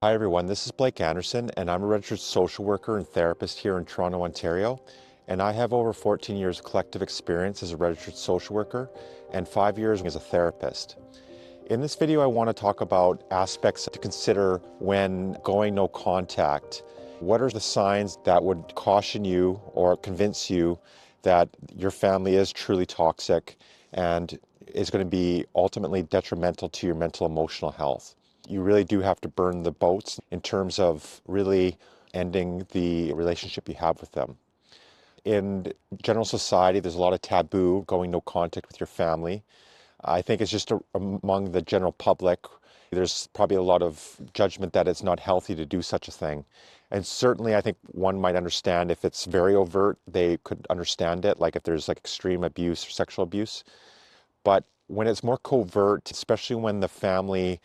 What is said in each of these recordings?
Hi everyone, this is Blake Anderson and I'm a registered social worker and therapist here in Toronto, Ontario. And I have over 14 years of collective experience as a registered social worker and 5 years as a therapist. In this video, I want to talk about aspects to consider when going no contact. What are the signs that would caution you or convince you that your family is truly toxic and is going to be ultimately detrimental to your mental emotional health? You really do have to burn the boats in terms of really ending the relationship you have with them. In general society, there's a lot of taboo going no contact with your family. I think it's just among the general public, there's probably a lot of judgment that it's not healthy to do such a thing. And certainly I think one might understand if it's very overt, they could understand it, like if there's like extreme abuse or sexual abuse. But when it's more covert, especially when the family,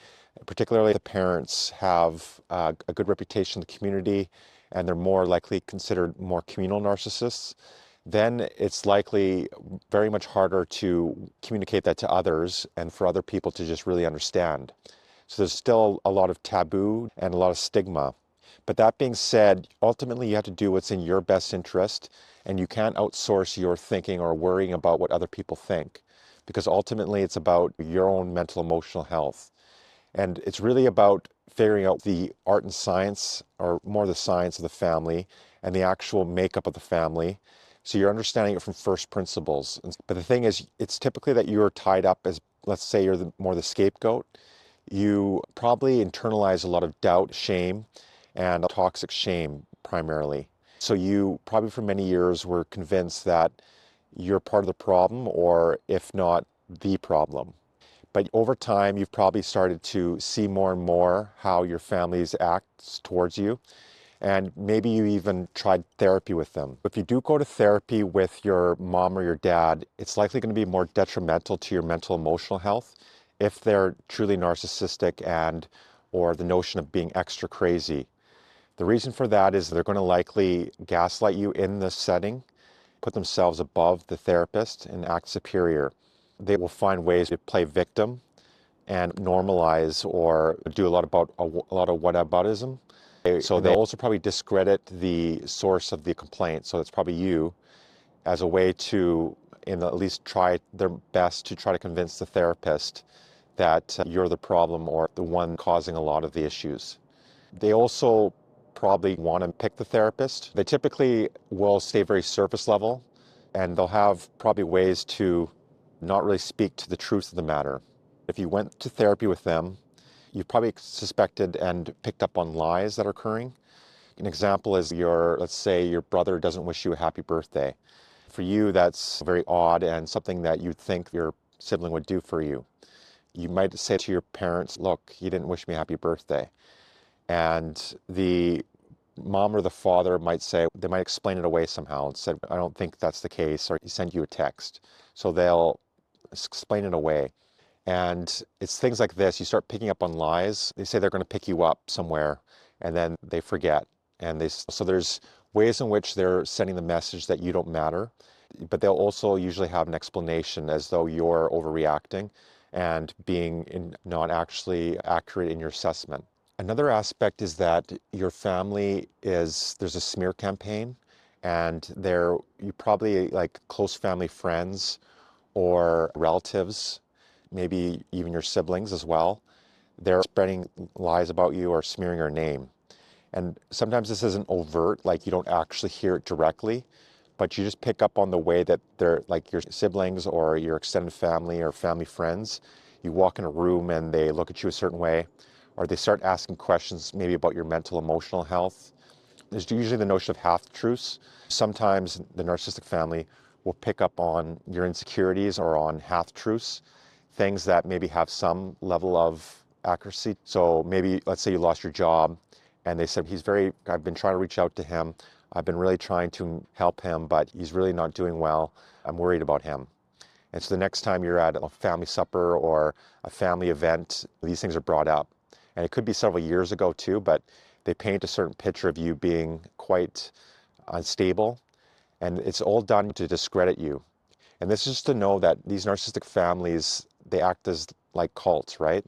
particularly the parents, have a good reputation in the community and they're more likely considered more communal narcissists, then it's likely very much harder to communicate that to others and for other people to just really understand. So there's still a lot of taboo and a lot of stigma. But that being said, ultimately you have to do what's in your best interest, and you can't outsource your thinking or worrying about what other people think, because ultimately it's about your own mental emotional health. And it's really about figuring out the art and science, or more the science of the family and the actual makeup of the family. So you're understanding it from first principles. But the thing is, it's typically that you're tied up as, let's say you're more the scapegoat. You probably internalize a lot of doubt, shame, and toxic shame primarily. So you probably for many years were convinced that you're part of the problem, or if not the problem. But over time, you've probably started to see more and more how your families act towards you. And maybe you even tried therapy with them. If you do go to therapy with your mom or your dad, it's likely going to be more detrimental to your mental emotional health if they're truly narcissistic and or the notion of being extra crazy. The reason for that is they're going to likely gaslight you in this setting, put themselves above the therapist and act superior. They will find ways to play victim and normalize or do a lot of whataboutism. So they'll also probably discredit the source of the complaint, so it's probably you, as a way to, at least try their best to try to convince the therapist that you're the problem or the one causing a lot of the issues. They also probably want to pick the therapist. They typically will stay very surface level, and they'll have probably ways to not really speak to the truth of the matter. If you went to therapy with them, you've probably suspected and picked up on lies that are occurring. An example is let's say your brother doesn't wish you a happy birthday. For you, that's very odd and something that you'd think your sibling would do for you. You might say to your parents, look, he didn't wish me a happy birthday. And the mom or the father might say, they might explain it away somehow and said, I don't think that's the case, or he sent you a text. So they'll explain it away. And it's things like this. You start picking up on lies. They say they're going to pick you up somewhere, and then they forget. So there's ways in which they're sending the message that you don't matter, but they'll also usually have an explanation as though you're overreacting and being not actually accurate in your assessment. Another aspect is that your family there's a smear campaign, and you probably like close family friends or relatives, maybe even your siblings as well. They're spreading lies about you or smearing your name. And sometimes this isn't overt, like you don't actually hear it directly, but you just pick up on the way that they're like your siblings or your extended family or family friends. You walk in a room and they look at you a certain way, or they start asking questions maybe about your mental emotional health. There's usually the notion of half-truths. Sometimes the narcissistic family will pick up on your insecurities or on half-truths, things that maybe have some level of accuracy. So maybe, let's say you lost your job and they said, I've been trying to reach out to him. I've been really trying to help him, but he's really not doing well. I'm worried about him. And so the next time you're at a family supper or a family event, these things are brought up. And it could be several years ago too, but they paint a certain picture of you being quite unstable. And it's all done to discredit you. And this is just to know that these narcissistic families, they act as like cults, right?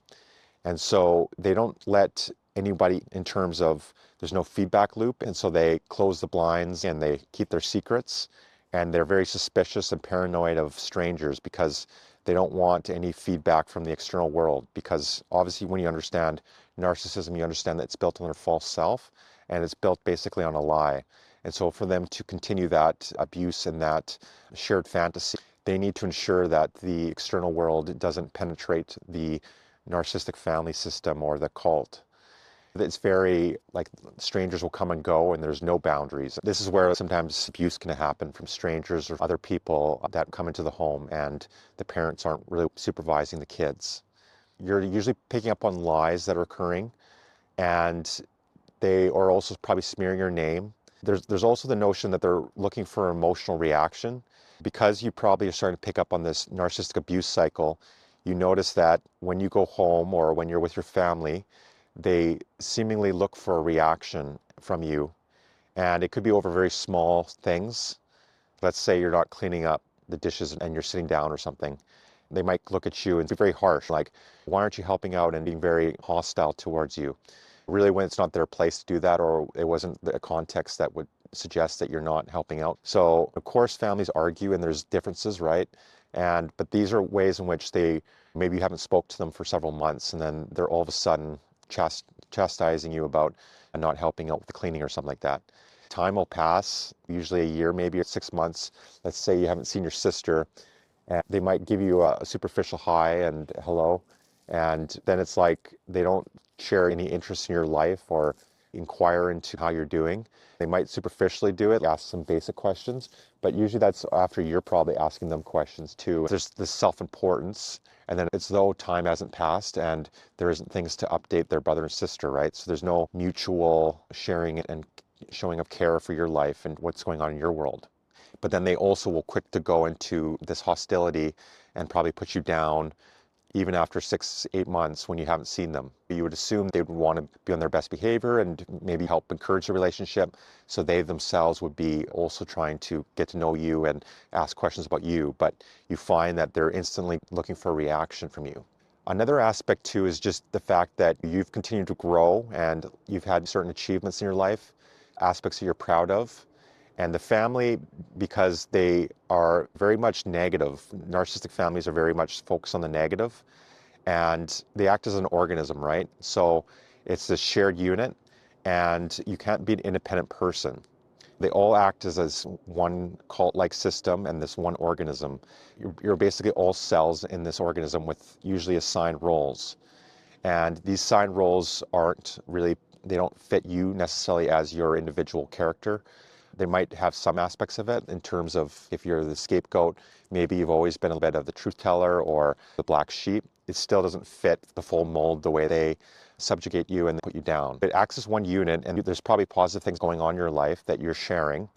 And so they don't let anybody in terms of there's no feedback loop, and so they close the blinds and they keep their secrets, and they're very suspicious and paranoid of strangers because they don't want any feedback from the external world, because obviously when you understand narcissism, you understand that it's built on their false self, and it's built basically on a lie. And so for them to continue that abuse and that shared fantasy, they need to ensure that the external world doesn't penetrate the narcissistic family system or the cult. It's very, like, strangers will come and go and there's no boundaries. This is where sometimes abuse can happen from strangers or other people that come into the home, and the parents aren't really supervising the kids. You're usually picking up on lies that are occurring, and they are also probably smearing your name. There's also the notion that they're looking for emotional reaction. Because you probably are starting to pick up on this narcissistic abuse cycle, you notice that when you go home or when you're with your family, they seemingly look for a reaction from you. And it could be over very small things. Let's say you're not cleaning up the dishes and you're sitting down or something. They might look at you and be very harsh, like, why aren't you helping out, and being very hostile towards you. Really, when it's not their place to do that, or it wasn't a context that would suggest that you're not helping out. So of course families argue and there's differences, right? But these are ways in which maybe you haven't spoke to them for several months, and then they're all of a sudden chastising you about not helping out with the cleaning or something like that. Time will pass, usually a year, maybe 6 months. Let's say you haven't seen your sister, and they might give you a superficial hi and hello, and then it's like they don't share any interest in your life or inquire into how you're doing. They might superficially do it, ask some basic questions, but usually that's after you're probably asking them questions too. There's this self-importance, and then it's though time hasn't passed and there isn't things to update their brother and sister, right? So there's no mutual sharing and showing of care for your life and what's going on in your world. But then they also will quick to go into this hostility and probably put you down even after 6, 8 months when you haven't seen them. You would assume they would want to be on their best behavior and maybe help encourage the relationship, so they themselves would be also trying to get to know you and ask questions about you, but you find that they're instantly looking for a reaction from you. Another aspect too is just the fact that you've continued to grow and you've had certain achievements in your life, aspects that you're proud of. And the family, because they are very much negative, narcissistic families are very much focused on the negative, and they act as an organism, right? So it's this shared unit, and you can't be an independent person. They all act as one cult-like system and this one organism. You're basically all cells in this organism with usually assigned roles. And these assigned roles they don't fit you necessarily as your individual character. They might have some aspects of it in terms of if you're the scapegoat, maybe you've always been a bit of the truth teller or the black sheep. It still doesn't fit the full mold the way they subjugate you and put you down. It acts as one unit, and there's probably positive things going on in your life that you're sharing,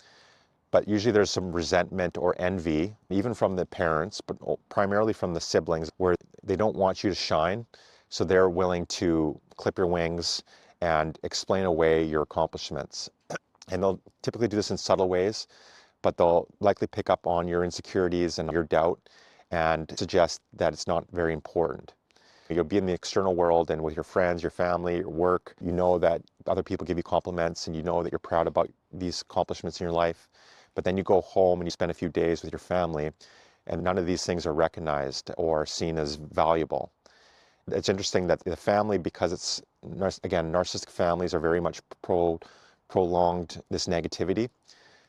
but usually there's some resentment or envy, even from the parents, but primarily from the siblings, where they don't want you to shine, so they're willing to clip your wings and explain away your accomplishments. And they'll typically do this in subtle ways, but they'll likely pick up on your insecurities and your doubt and suggest that it's not very important. You'll be in the external world and with your friends, your family, your work, you know that other people give you compliments and you know that you're proud about these accomplishments in your life. But then you go home and you spend a few days with your family, and none of these things are recognized or seen as valuable. It's interesting that the family, because it's, again, narcissistic families are very much prolonged this negativity.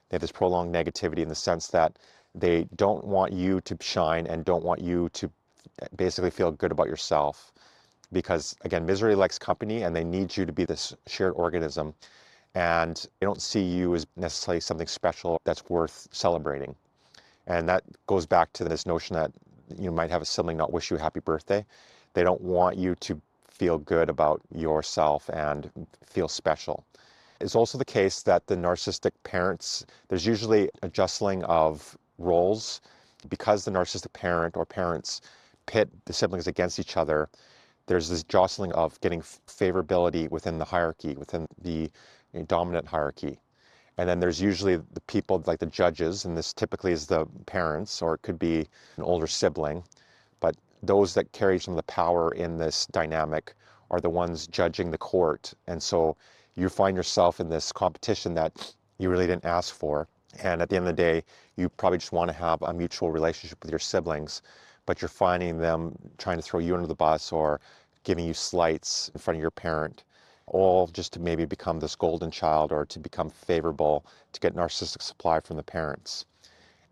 They have this prolonged negativity in the sense that they don't want you to shine and don't want you to basically feel good about yourself, because again, misery likes company, and they need you to be this shared organism, and they don't see you as necessarily something special that's worth celebrating. And that goes back to this notion that you might have a sibling not wish you a happy birthday. They don't want you to feel good about yourself and feel special. It's also the case that the narcissistic parents, there's usually a jostling of roles. Because the narcissistic parent or parents pit the siblings against each other, there's this jostling of getting favorability within the hierarchy, within the dominant hierarchy. And then there's usually the people like the judges, and this typically is the parents, or it could be an older sibling, but those that carry some of the power in this dynamic are the ones judging the court. And so you find yourself in this competition that you really didn't ask for. And at the end of the day, you probably just want to have a mutual relationship with your siblings, but you're finding them trying to throw you under the bus or giving you slights in front of your parent, all just to maybe become this golden child or to become favorable, to get narcissistic supply from the parents.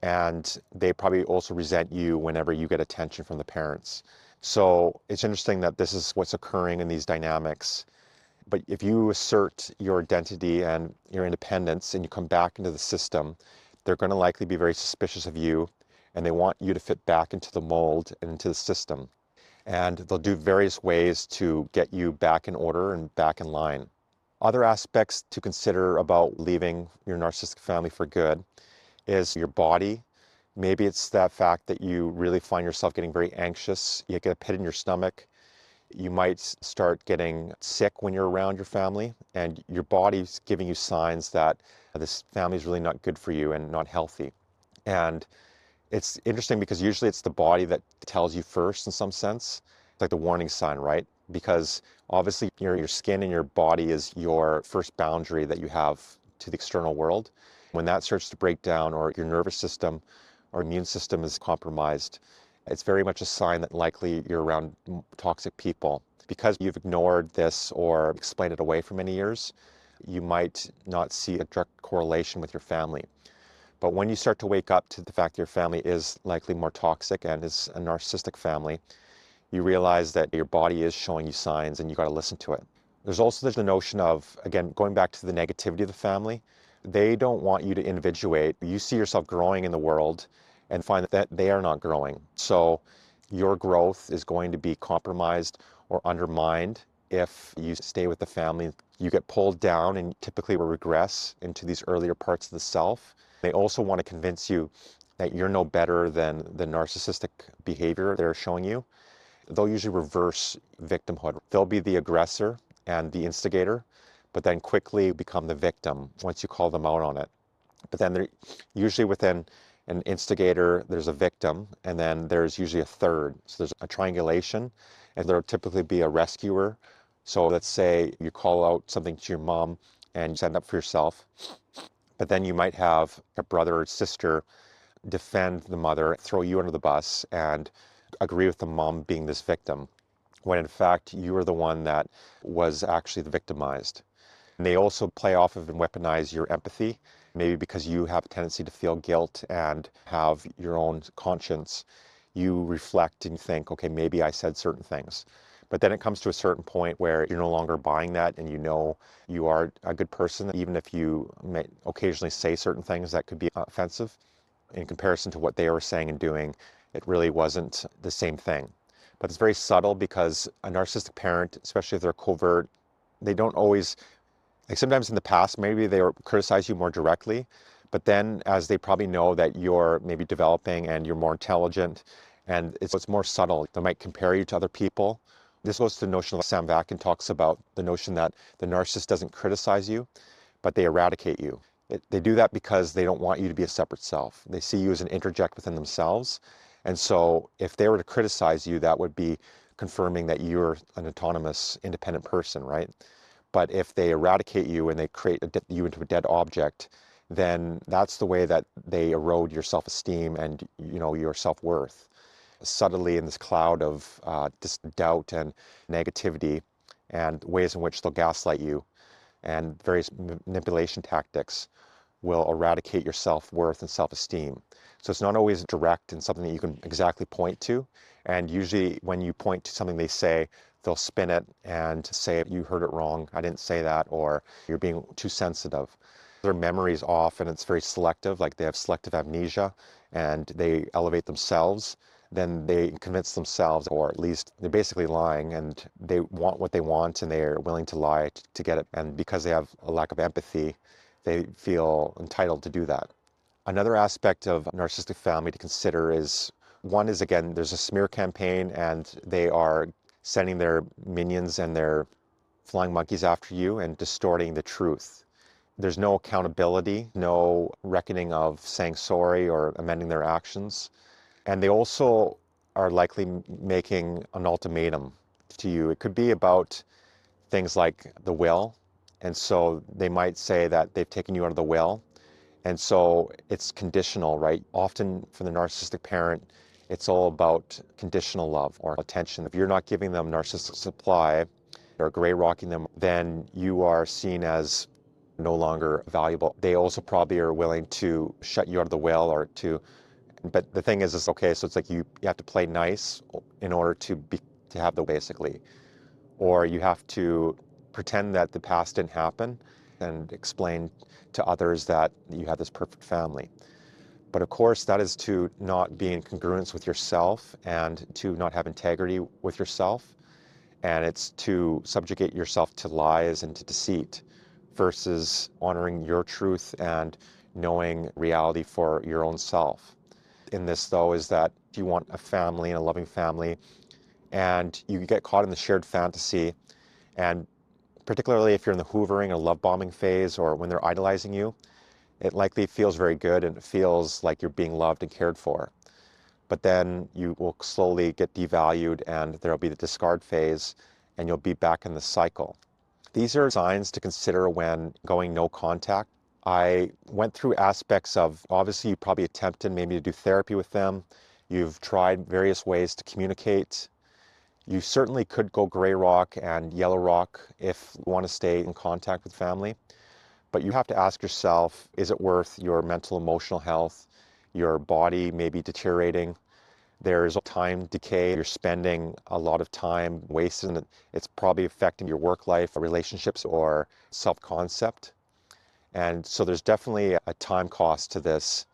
And they probably also resent you whenever you get attention from the parents. So it's interesting that this is what's occurring in these dynamics. But if you assert your identity and your independence and you come back into the system, they're going to likely be very suspicious of you, and they want you to fit back into the mold and into the system. And they'll do various ways to get you back in order and back in line. Other aspects to consider about leaving your narcissistic family for good is your body. Maybe it's that fact that you really find yourself getting very anxious. You get a pit in your stomach. You might start getting sick when you're around your family, and your body's giving you signs that this family is really not good for you and not healthy. And it's interesting because usually it's the body that tells you first in some sense. It's like the warning sign, right? Because obviously your skin and your body is your first boundary that you have to the external world. When that starts to break down, or your nervous system or immune system is compromised, it's very much a sign that likely you're around toxic people. Because you've ignored this or explained it away for many years, you might not see a direct correlation with your family. But when you start to wake up to the fact that your family is likely more toxic and is a narcissistic family, you realize that your body is showing you signs and you got to listen to it. There's also the notion of, again, going back to the negativity of the family. They don't want you to individuate. You see yourself growing in the world and find that they are not growing. So your growth is going to be compromised or undermined if you stay with the family. You get pulled down and typically will regress into these earlier parts of the self. They also want to convince you that you're no better than the narcissistic behavior they're showing you. They'll usually reverse victimhood. They'll be the aggressor and the instigator, but then quickly become the victim once you call them out on it. But then they're usually within an instigator, there's a victim, and then there's usually a third. So there's a triangulation, and there'll typically be a rescuer. So let's say you call out something to your mom and you stand up for yourself, but then you might have a brother or sister defend the mother, throw you under the bus, and agree with the mom being this victim, when in fact you were the one that was actually the victimized. And they also play off of and weaponize your empathy, maybe because you have a tendency to feel guilt and have your own conscience. You reflect and think, okay, maybe I said certain things. But then it comes to a certain point where you're no longer buying that, and you know you are a good person, even if you may occasionally say certain things that could be offensive. In comparison to what they were saying and doing, it really wasn't the same thing. But it's very subtle, because a narcissistic parent, especially if they're covert, they don't always, like sometimes in the past, maybe they criticize you more directly, but then as they probably know that you're maybe developing and you're more intelligent, and it's more subtle, they might compare you to other people. This goes to the notion of Sam Vakin talks about, the notion that the narcissist doesn't criticize you, but they eradicate you. They do that because they don't want you to be a separate self. They see you as an interject within themselves. And so if they were to criticize you, that would be confirming that you're an autonomous, independent person, right? But if they eradicate you and they create you into a dead object, then that's the way that they erode your self-esteem and your self-worth. Subtly in this cloud of doubt and negativity, and ways in which they'll gaslight you, and various manipulation tactics will eradicate your self-worth and self-esteem. So it's not always direct and something that you can exactly point to. And usually when you point to something they say, they'll spin it and say, you heard it wrong, I didn't say that, or you're being too sensitive. Their memory is off and it's very selective, like they have selective amnesia, and they elevate themselves. Then they convince themselves, or at least they're basically lying, and they want what they want and they're willing to lie to get it. And because they have a lack of empathy, they feel entitled to do that. Another aspect of narcissistic family to consider is, one is, again, there's a smear campaign, and they are sending their minions and their flying monkeys after you and distorting the truth. There's no accountability, no reckoning of saying sorry or amending their actions. And they also are likely making an ultimatum to you. It could be about things like the will. And so they might say that they've taken you out of the will. And so it's conditional, right? Often for the narcissistic parent, it's all about conditional love or attention. If you're not giving them narcissistic supply or gray rocking them, then you are seen as no longer valuable. They also probably are willing to shut you out of the will or to, but the thing is okay, so it's like you have to play nice in order to have the basically, or you have to pretend that the past didn't happen and explain to others that you have this perfect family. But of course, that is to not be in congruence with yourself and to not have integrity with yourself. And it's to subjugate yourself to lies and to deceit versus honoring your truth and knowing reality for your own self. In this, though, is that you want a family and a loving family, and you get caught in the shared fantasy, and particularly if you're in the hoovering or love bombing phase or when they're idolizing you, it likely feels very good and it feels like you're being loved and cared for. But then you will slowly get devalued and there'll be the discard phase and you'll be back in the cycle. These are signs to consider when going no contact. I went through aspects of, obviously you probably attempted maybe to do therapy with them. You've tried various ways to communicate. You certainly could go gray rock and yellow rock if you want to stay in contact with family. But you have to ask yourself, is it worth your mental, emotional health, your body maybe deteriorating? There's time decay. You're spending a lot of time wasted, and it's probably affecting your work life, relationships, or self-concept. And so there's definitely a time cost to this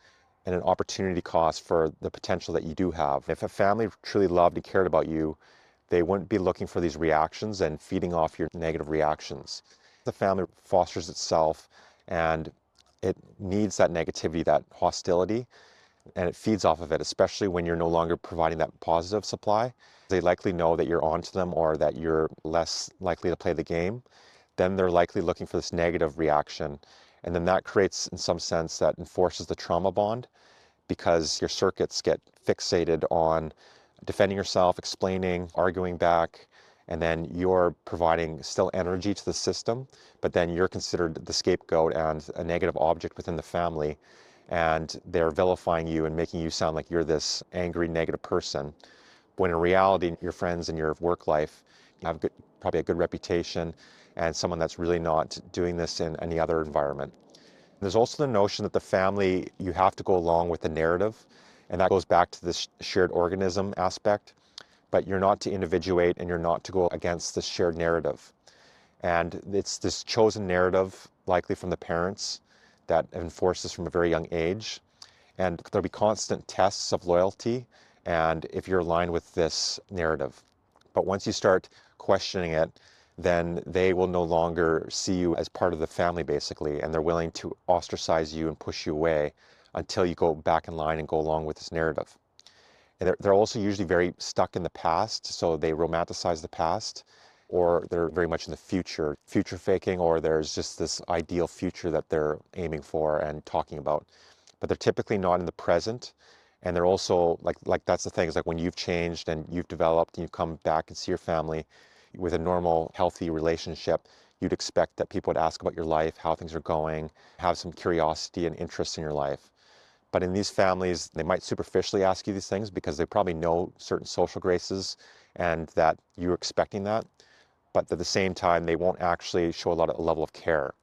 and an opportunity cost for the potential that you do have. If a family truly loved and cared about you, they wouldn't be looking for these reactions and feeding off your negative reactions. The family fosters itself and it needs that negativity, that hostility, and it feeds off of it, especially when you're no longer providing that positive supply. They likely know that you're onto them or that you're less likely to play the game. Then they're likely looking for this negative reaction. And then that creates, in some sense, that enforces the trauma bond because your circuits get fixated on defending yourself, explaining, arguing back, and then you're providing still energy to the system, but then you're considered the scapegoat and a negative object within the family, and they're vilifying you and making you sound like you're this angry, negative person, when in reality, your friends in your work life have probably a good reputation and someone that's really not doing this in any other environment. There's also the notion that the family, you have to go along with the narrative, and that goes back to this shared organism aspect, but you're not to individuate and you're not to go against this shared narrative. And it's this chosen narrative, likely from the parents, that enforces from a very young age. And there'll be constant tests of loyalty and if you're aligned with this narrative. But once you start questioning it, then they will no longer see you as part of the family, basically, and they're willing to ostracize you and push you away until you go back in line and go along with this narrative. And they're also usually very stuck in the past, so they romanticize the past, or they're very much in the future faking, or there's just this ideal future that they're aiming for and talking about. But they're typically not in the present, and they're also, like that's the thing, is like when you've changed and you've developed and you come back and see your family with a normal, healthy relationship, you'd expect that people would ask about your life, how things are going, have some curiosity and interest in your life. But in these families, they might superficially ask you these things because they probably know certain social graces and that you're expecting that. But at the same time, they won't actually show a level of care.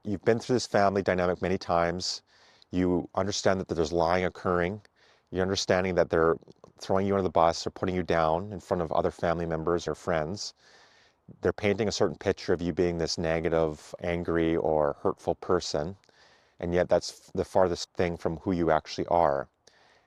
You've been through this family dynamic many times. You understand that there's lying occurring. You're understanding that they're throwing you under the bus or putting you down in front of other family members or friends. They're painting a certain picture of you being this negative, angry, or hurtful person. And yet that's the farthest thing from who you actually are.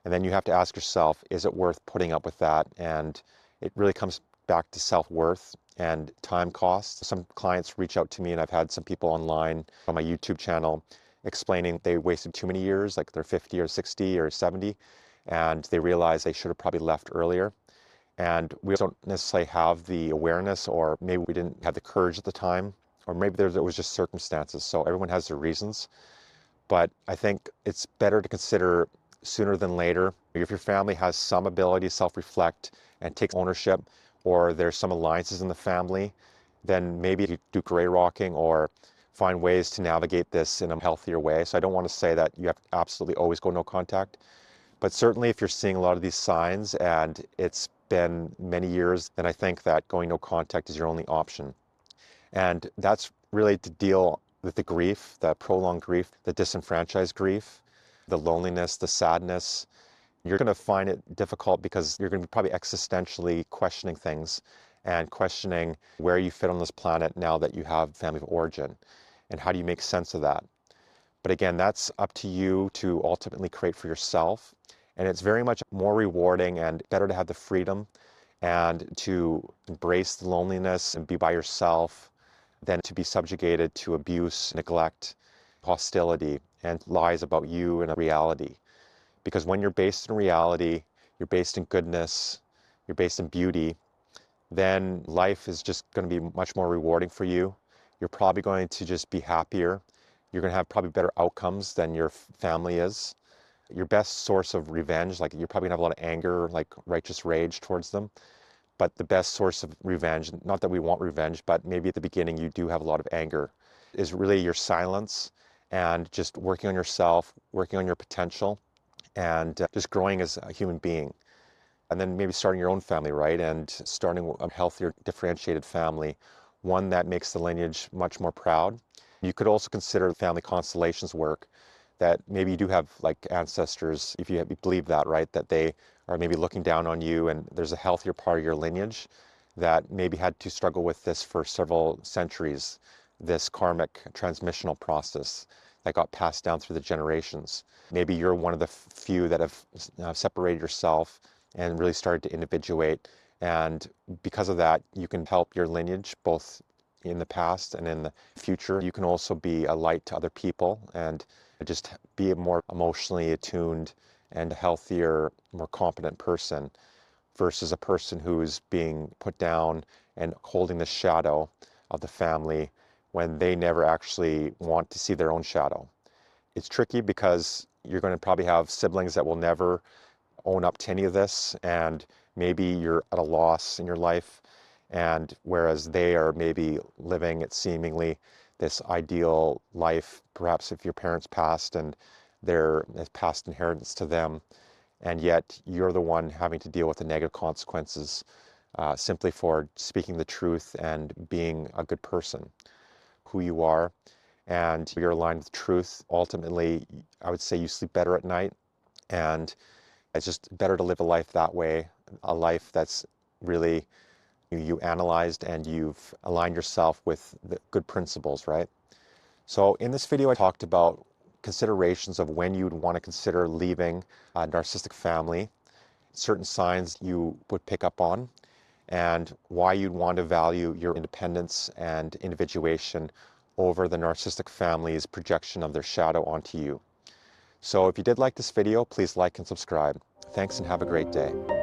And then you have to ask yourself, is it worth putting up with that? And it really comes back to self-worth and time costs. Some clients reach out to me, and I've had some people online on my YouTube channel explaining they wasted too many years, like they're 50 or 60 or 70, and they realize they should have probably left earlier. And we don't necessarily have the awareness, or maybe we didn't have the courage at the time, or maybe there was just circumstances. So everyone has their reasons. But I think it's better to consider sooner than later. If your family has some ability to self-reflect and take ownership, or there's some alliances in the family, then maybe you do gray rocking or find ways to navigate this in a healthier way. So I don't want to say that you have to absolutely always go no contact, but certainly if you're seeing a lot of these signs and it's been many years, then I think that going no contact is your only option. And that's really to deal with the grief, the prolonged grief, the disenfranchised grief, the loneliness, the sadness. You're going to find it difficult because you're going to be probably existentially questioning things and questioning where you fit on this planet now that you have family of origin, and how do you make sense of that. But again, that's up to you to ultimately create for yourself. And it's very much more rewarding and better to have the freedom and to embrace the loneliness and be by yourself than to be subjugated to abuse, neglect, hostility, and lies about you and reality. Because when you're based in reality, you're based in goodness, you're based in beauty, then life is just going to be much more rewarding for you. You're probably going to just be happier. You're going to have probably better outcomes than your family is. Your best source of revenge, like you're probably going to have a lot of anger, like righteous rage towards them. But the best source of revenge, not that we want revenge, but maybe at the beginning you do have a lot of anger, is really your silence and just working on yourself, working on your potential, and just growing as a human being. And then maybe starting your own family, right? And starting a healthier, differentiated family, one that makes the lineage much more proud. You could also consider family constellations work, that maybe you do have like ancestors, if you believe that, right? That they are maybe looking down on you, and there's a healthier part of your lineage that maybe had to struggle with this for several centuries, this karmic transmissional process that got passed down through the generations. Maybe you're one of the few that have separated yourself and really started to individuate. And because of that, you can help your lineage both in the past and in the future. You can also be a light to other people and just be a more emotionally attuned and healthier, more competent person versus a person who's being put down and holding the shadow of the family when they never actually want to see their own shadow. It's tricky because you're going to probably have siblings that will never own up to any of this, and maybe you're at a loss in your life, and whereas they are maybe living it seemingly this ideal life, perhaps if your parents passed and they're past inheritance to them, and yet you're the one having to deal with the negative consequences simply for speaking the truth and being a good person, who you are, and you're aligned with truth. Ultimately, I would say you sleep better at night, and it's just better to live a life that way, a life that's really you analyzed and you've aligned yourself with the good principles, right? So in this video, I talked about considerations of when you'd want to consider leaving a narcissistic family, certain signs you would pick up on, and why you'd want to value your independence and individuation over the narcissistic family's projection of their shadow onto you. So if you did like this video, please like and subscribe. Thanks and have a great day.